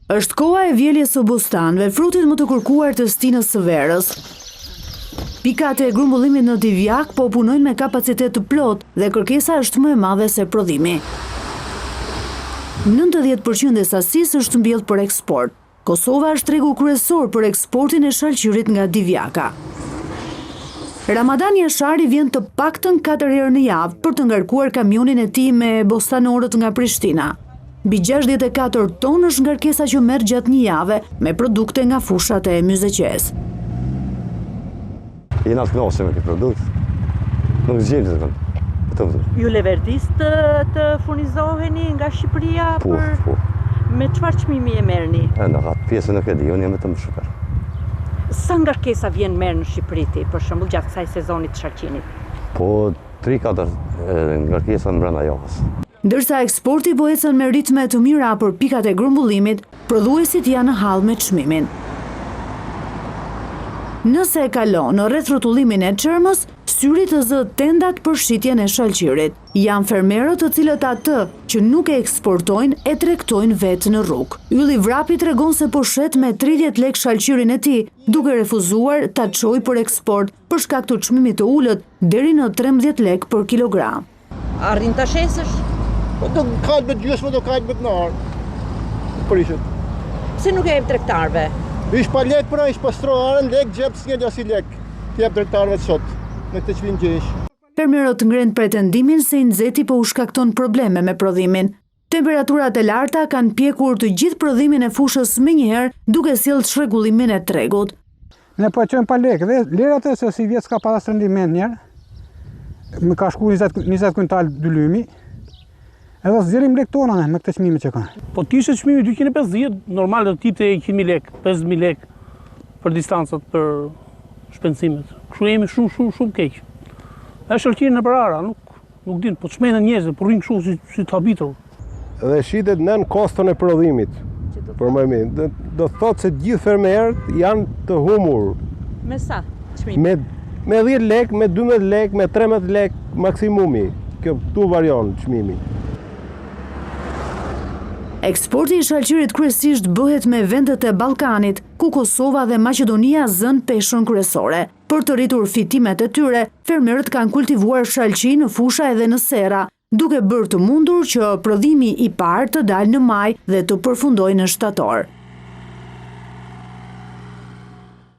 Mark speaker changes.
Speaker 1: Është koha e vjeljes së bostanëve, frutit më të kërkuar të stinës së verës. Pikat e grumbullimit në Divjak po punojnë me kapacitet të plot dhe kërkesa është më e madhe se prodhimi. 90% e sasisë është mbjellë për eksport. Kosova është tregu kryesor për eksportin e shalqirit nga Divjaka. Ramadan Jashari vjen të paktën 4 herë në javë për të ngarkuar kamionin e tij me bostanorët nga Prishtina. Mbi 64 tonë është ngarkesa që merr gjatë një jave me produkte nga fushat e Myzeqes.
Speaker 2: Jena të kënaqur me këtë produkt. Nuk zgjerim të kënd.
Speaker 3: Ju leverdis të furnizoheni nga Shqipëria?
Speaker 2: Po.
Speaker 3: Me çfarë çmimi e merrni?
Speaker 2: Në atë pjesën nuk e di, unë jam vetëm shofër.
Speaker 3: Sa ngarkesa vjen merr në Shqipëri ti, për shembull gjatë kësaj sezonit të shalqinit?
Speaker 2: Po 3-4 ngarkesa në brenda javës.
Speaker 1: Ndërsa eksporti po ecën me ritme të mira për pikat e grumbullimit, prodhuesit janë në hall me çmimin. Nëse e kalon në rreth rrotullimin e çermës, syri të zë tendat për shitjen e shalqirit. Janë fermerët të cilët atë që nuk e eksportojnë e tregtojnë vetë në rrugë. Ylli Vrapi tregon se po shet me 30 lek shalqirin e tij, duke refuzuar ta çojë për eksport për shkak të çmimit të ulët deri në 13 lek për kilogram.
Speaker 3: Arrin ta shesësh?
Speaker 4: Po do kaq me gjysmë, do kaq me të nar. Prishet.
Speaker 3: Pse nuk e jep tregtarëve?
Speaker 4: Ish pa lek pra, ish pa stroarën, lek gjep s'një asi lek. Ti jep tregtarëve sot, me këtë çmim që ish.
Speaker 1: Fermerët ngren pretendimin se i nxehti po u shkakton probleme me prodhimin. Temperaturat e larta kanë pjekur të gjithë prodhimin e fushës menjëherë, duke sjellë çrregullimin e tregut.
Speaker 5: Ne po çojmë pa lek dhe lerat e se si vjet s'ka pas rendiment njerë. Më ka shku 20 kuntal dylymi. Edhe zgjerim lek tona me këtë çmime që kanë.
Speaker 6: Po t'ishte çmimi 250, normal do t'jepte 100.000 lek, 50.000 lek për distancat, për shpenzimet. Kështu jemi shumë keq. E shalqiri në përara, nuk din, po çmenden njerëzit, po rrin kështu si të habitur.
Speaker 7: Dhe shitet nën koston e prodhimit. Për më mirë, do thotë se gjithë fermerët janë të humur.
Speaker 3: Me sa çmimi?
Speaker 7: Me 10 lek, me 12 lek, me 13 lek maksimumi. Këtu varion çmimi.
Speaker 1: Eksporti i shalqirit kryesisht bëhet me vendet e Ballkanit, ku Kosova dhe Maqedonia zën peshën kryesore. Për të rritur fitimet e tyre, fermerët kanë kultivuar shalqi në fusha edhe në sera, duke bërë të mundur që prodhimi i parë të dalë në maj dhe të përfundojë në shtator.